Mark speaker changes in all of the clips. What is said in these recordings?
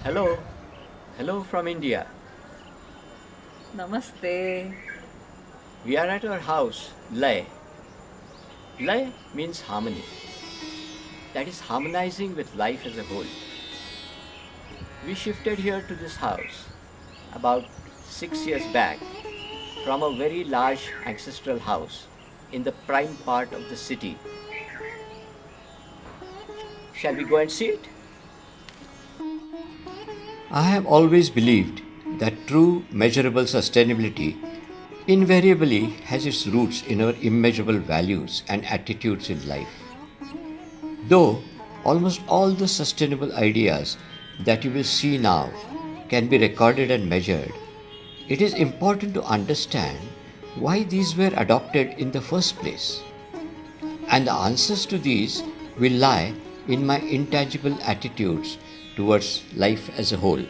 Speaker 1: Hello, hello from India.
Speaker 2: Namaste.
Speaker 1: We are at our house, Laya. Laya means harmony, that is, harmonizing with life as a whole. We shifted here to this house about 6 years back from a very large ancestral house in the prime part of the city. Shall we go and see it? I have always believed that true measurable sustainability invariably has its roots in our immeasurable values and attitudes in life. Though almost all the sustainable ideas that you will see now can be recorded and measured, it is important to understand why these were adopted in the first place. And the answers to these will lie in my intangible attitudes towards life as a whole.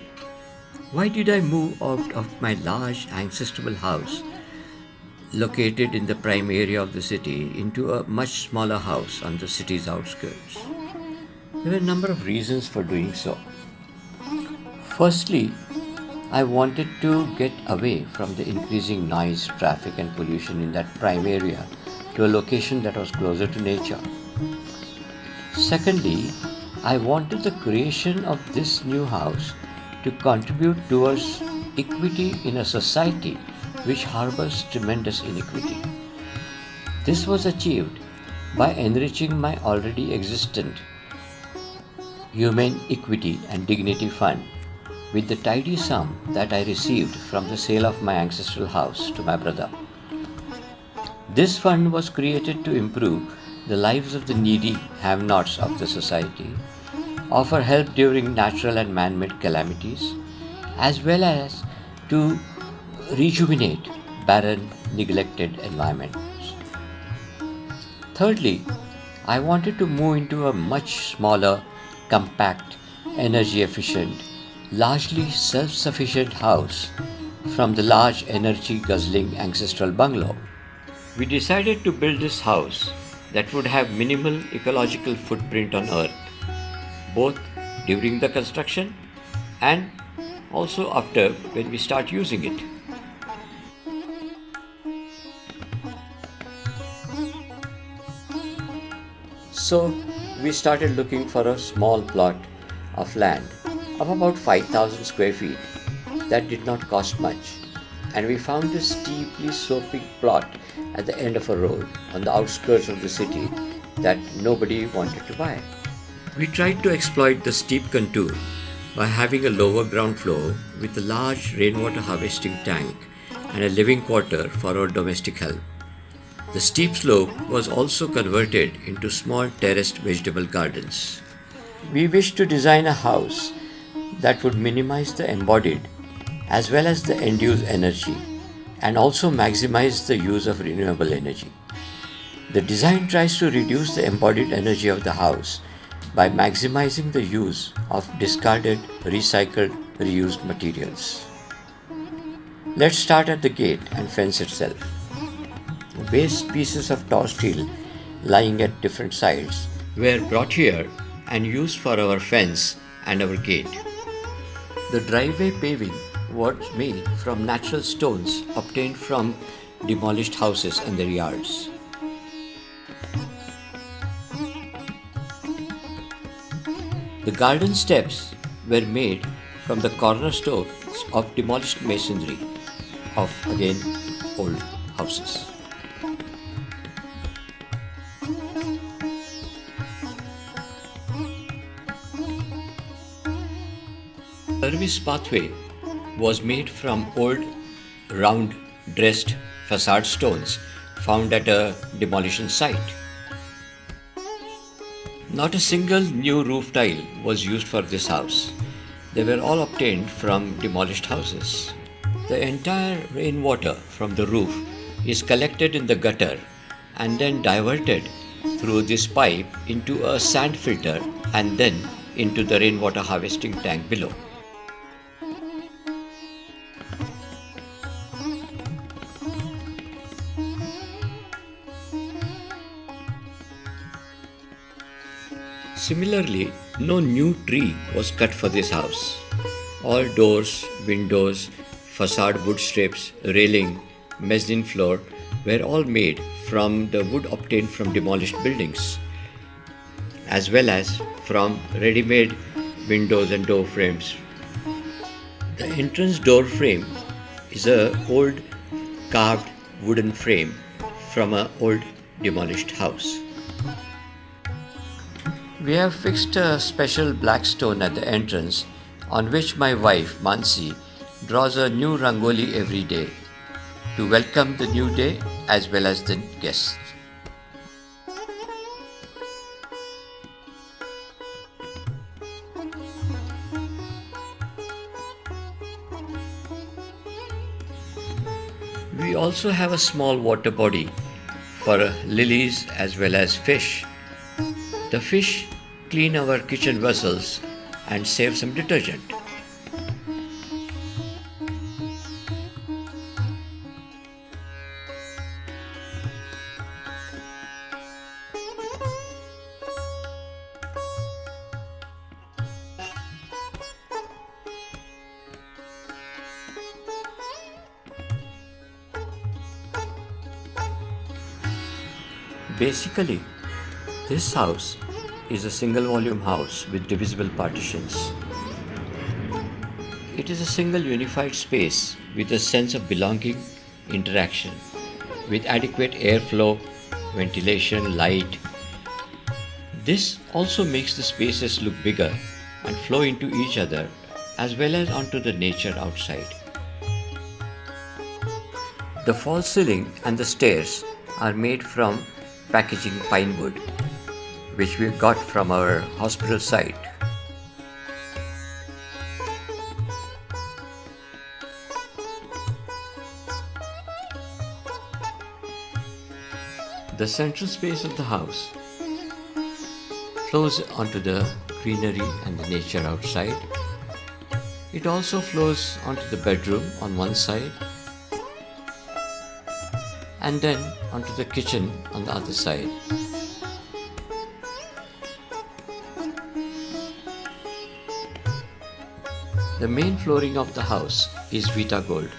Speaker 1: Why did I move out of my large ancestral house located in the prime area of the city into a much smaller house on the city's outskirts? There were a number of reasons for doing so. Firstly, I wanted to get away from the increasing noise, traffic, and pollution in that prime area to a location that was closer to nature. Secondly, I wanted the creation of this new house to contribute towards equity in a society which harbors tremendous inequity. This was achieved by enriching my already existent Humane Equity and Dignity Fund with the tidy sum that I received from the sale of my ancestral house to my brother. This fund was created to improve the lives of the needy have nots of the society, offer help during natural and man made calamities, as well as to rejuvenate barren, neglected environments. Thirdly, I wanted to move into a much smaller, compact, energy efficient, largely self sufficient house from the large energy guzzling ancestral bungalow. We decided to build this house that would have minimal ecological footprint on earth, both during the construction and also after when we start using it. So we started looking for a small plot of land of about 5,000 square feet that did not cost much, and we found this steeply sloping plot at the end of a road on the outskirts of the city that nobody wanted to buy. We tried to exploit the steep contour by having a lower ground floor with a large rainwater harvesting tank and a living quarter for our domestic help. The steep slope was also converted into small terraced vegetable gardens. We wished to design a house that would minimize the embodied as well as the end-use energy and also maximize the use of renewable energy. The design tries to reduce the embodied energy of the house by maximizing the use of discarded, recycled, reused materials. Let's start at the gate and fence itself. Waste pieces of tall steel lying at different sides were brought here and used for our fence and our gate. The driveway paving was made from natural stones obtained from demolished houses and their yards. The garden steps were made from the cornerstones of demolished masonry of again old houses. Service pathway was made from old round dressed facade stones found at a demolition site. Not a single new roof tile was used for this house. They were all obtained from demolished houses. The entire rainwater from the roof is collected in the gutter and then diverted through this pipe into a sand filter and then into the rainwater harvesting tank below. Similarly, no new tree was cut for this house. All doors, windows, facade wood strips, railing, mezzanine floor were all made from the wood obtained from demolished buildings, as well as from ready made windows and door frames. The entrance door frame is a old carved wooden frame from an old demolished house. We have fixed a special black stone at the entrance on which my wife Mansi draws a new rangoli every day to welcome the new day as well as the guests. We also have a small water body for lilies as well as fish. The fish clean our kitchen vessels and save some detergent. Basically, this house is a single volume house with divisible partitions. It is a single unified space with a sense of belonging, interaction, with adequate airflow, ventilation, light. This also makes the spaces look bigger and flow into each other as well as onto the nature outside. The false ceiling and the stairs are made from packaging pine wood, which we got from our hospital site. The central space of the house flows onto the greenery and the nature outside. It also flows onto the bedroom on one side and then onto the kitchen on the other side. The main flooring of the house is Vita Gold,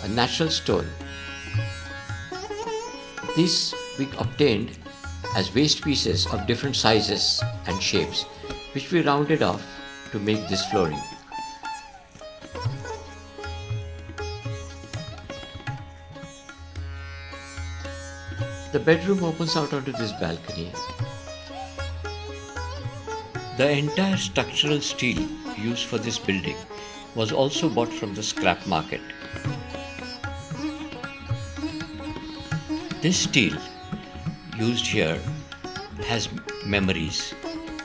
Speaker 1: a natural stone. This we obtained as waste pieces of different sizes and shapes, which we rounded off to make this flooring. The bedroom opens out onto this balcony. The entire structural steel used for this building was also bought from the scrap market. This steel used here has memories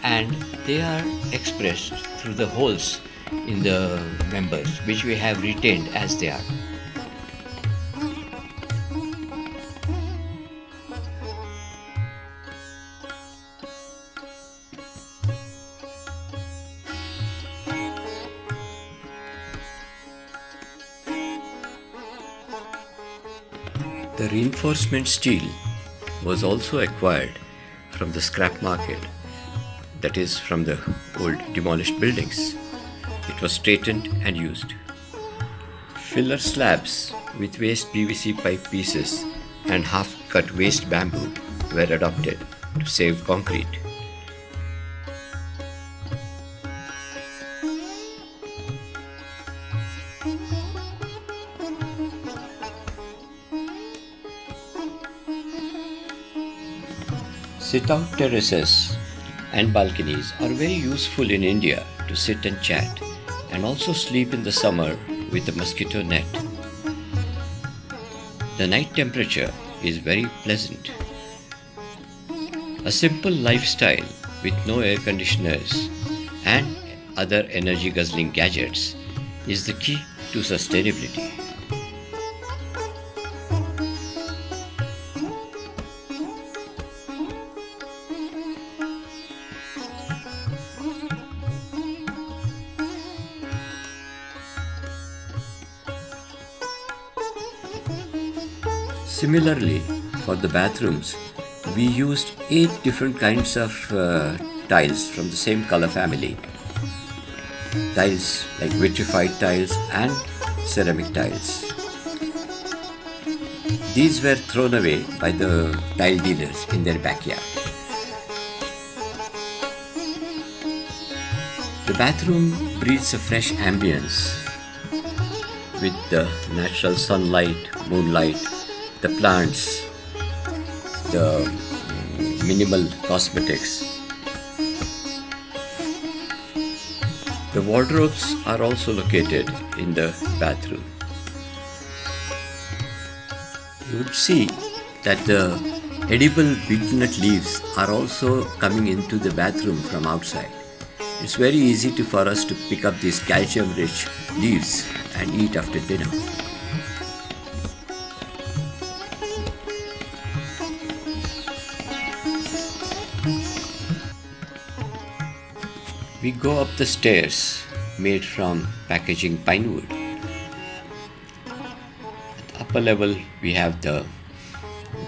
Speaker 1: and they are expressed through the holes in the members which we have retained as they are. The reinforcement steel was also acquired from the scrap market, that is, from the old demolished buildings. It was straightened and used. Filler slabs with waste PVC pipe pieces and half cut waste bamboo were adopted to save concrete. Sit-out terraces and balconies are very useful in India to sit and chat and also sleep in the summer with a mosquito net. The night temperature is very pleasant. A simple lifestyle with no air conditioners and other energy guzzling gadgets is the key to sustainability. Similarly, for the bathrooms, we used 8 different kinds of tiles from the same color family. tiles like vitrified tiles and ceramic tiles. These were thrown away by the tile dealers in their backyard. The bathroom breathes a fresh ambience with the natural sunlight, moonlight, the plants, the minimal cosmetics. The wardrobes are also located in the bathroom. You would see that the edible beechnut leaves are also coming into the bathroom from outside. It's very easy for us to pick up these calcium-rich leaves and eat after dinner. We go up the stairs made from packaging pine wood. At the upper level, we have the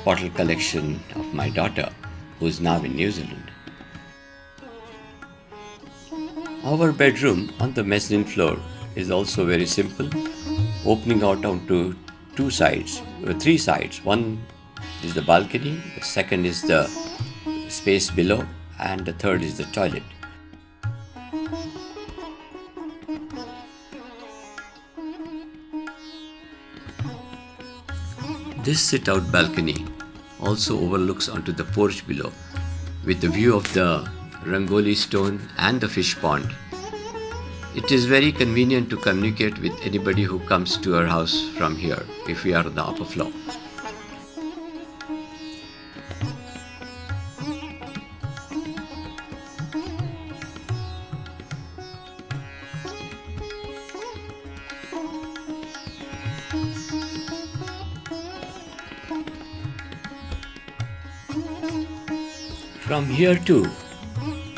Speaker 1: bottle collection of my daughter, who is now in New Zealand. Our bedroom on the mezzanine floor is also very simple, opening out onto three sides. One is the balcony, the second is the space below, and the third is the toilet. This sit-out balcony also overlooks onto the porch below with the view of the Rangoli stone and the fish pond. It is very convenient to communicate with anybody who comes to our house from here if we are on the upper floor. From here too,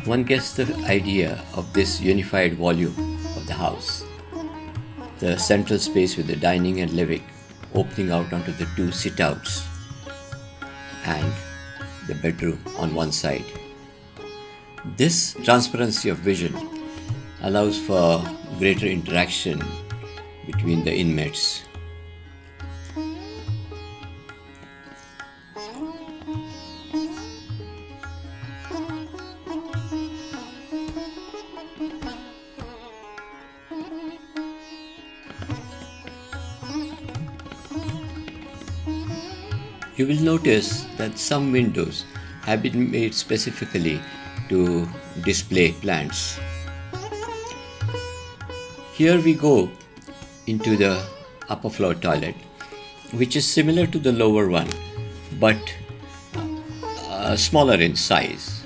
Speaker 1: one gets the idea of this unified volume of the house. The central space with the dining and living opening out onto the two sit-outs and the bedroom on one side. This transparency of vision allows for greater interaction between the inmates. You will notice that some windows have been made specifically to display plants. Here we go into the upper floor toilet, which is similar to the lower one but smaller in size.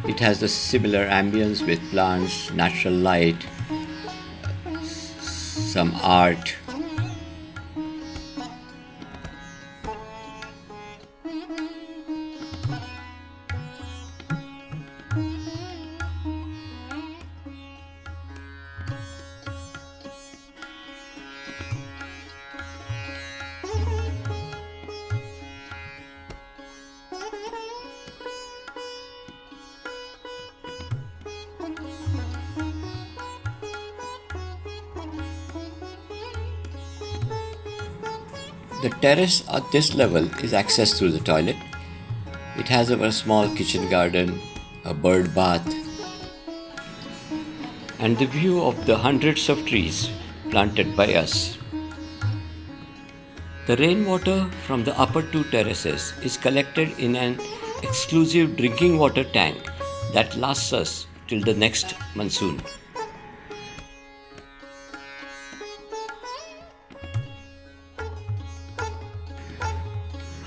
Speaker 1: It has the similar ambience with plants, natural light, some art. The terrace at this level is accessed through the toilet. It has a small kitchen garden, a bird bath, and the view of the hundreds of trees planted by us. The rainwater from the upper two terraces is collected in an exclusive drinking water tank that lasts us till the next monsoon.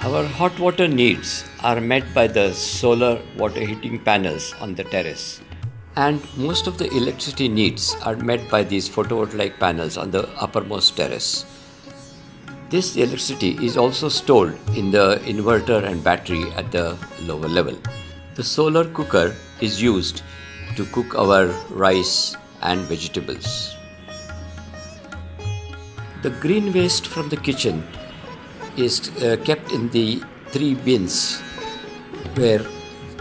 Speaker 1: Our hot water needs are met by the solar water heating panels on the terrace, and most of the electricity needs are met by these photovoltaic panels on the uppermost terrace. This electricity is also stored in the inverter and battery at the lower level. The solar cooker is used to cook our rice and vegetables. The green waste from the kitchen is kept in the 3 bins where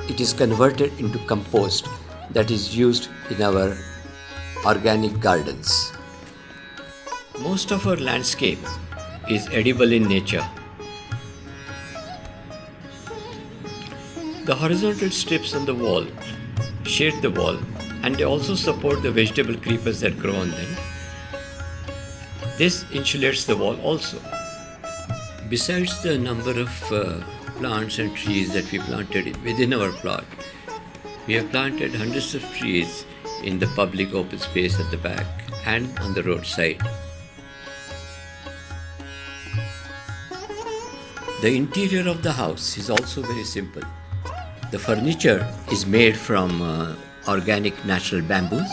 Speaker 1: it is converted into compost that is used in our organic gardens. Most of our landscape is edible in nature. The horizontal strips on the wall shade the wall, and they also support the vegetable creepers that grow on them. This insulates the wall also. Besides the number of plants and trees that we planted within our plot, we have planted hundreds of trees in the public open space at the back and on the roadside. The interior of the house is also very simple. The furniture is made from organic natural bamboos.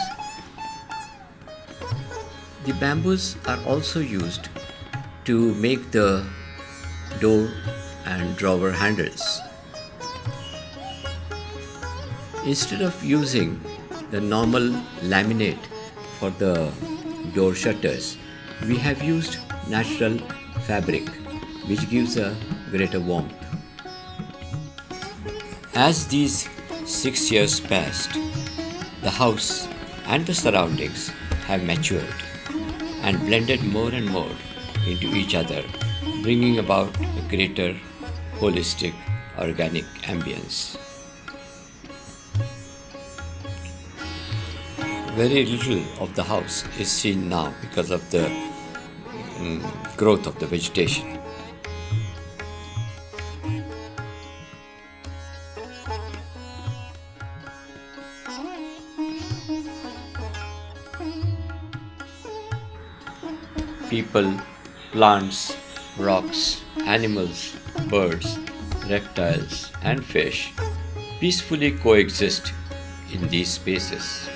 Speaker 1: The bamboos are also used to make the door and drawer handles. Instead of using the normal laminate for the door shutters, we have used natural fabric, which gives a greater warmth. As these 6 years passed, the house and the surroundings have matured and blended more and more into each other, bringing about a greater holistic organic ambience. Very little of the house is seen now because of the growth of the vegetation. People, plants, rocks, animals, birds, reptiles, and fish peacefully coexist in these spaces.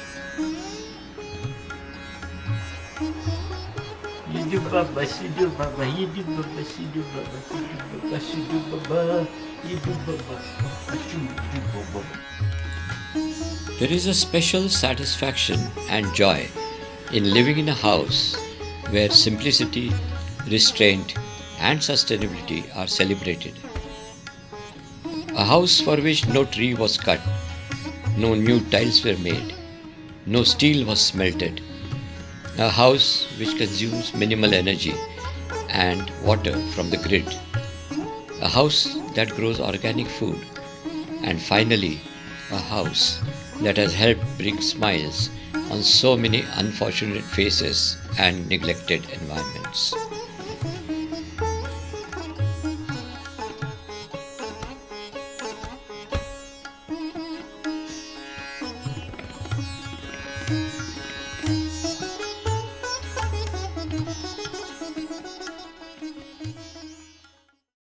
Speaker 1: There is a special satisfaction and joy in living in a house where simplicity, restraint, and sustainability are celebrated. A house for which no tree was cut, no new tiles were made, no steel was smelted. A house which consumes minimal energy and water from the grid. A house that grows organic food. And finally, a house that has helped bring smiles on so many unfortunate faces and neglected environments.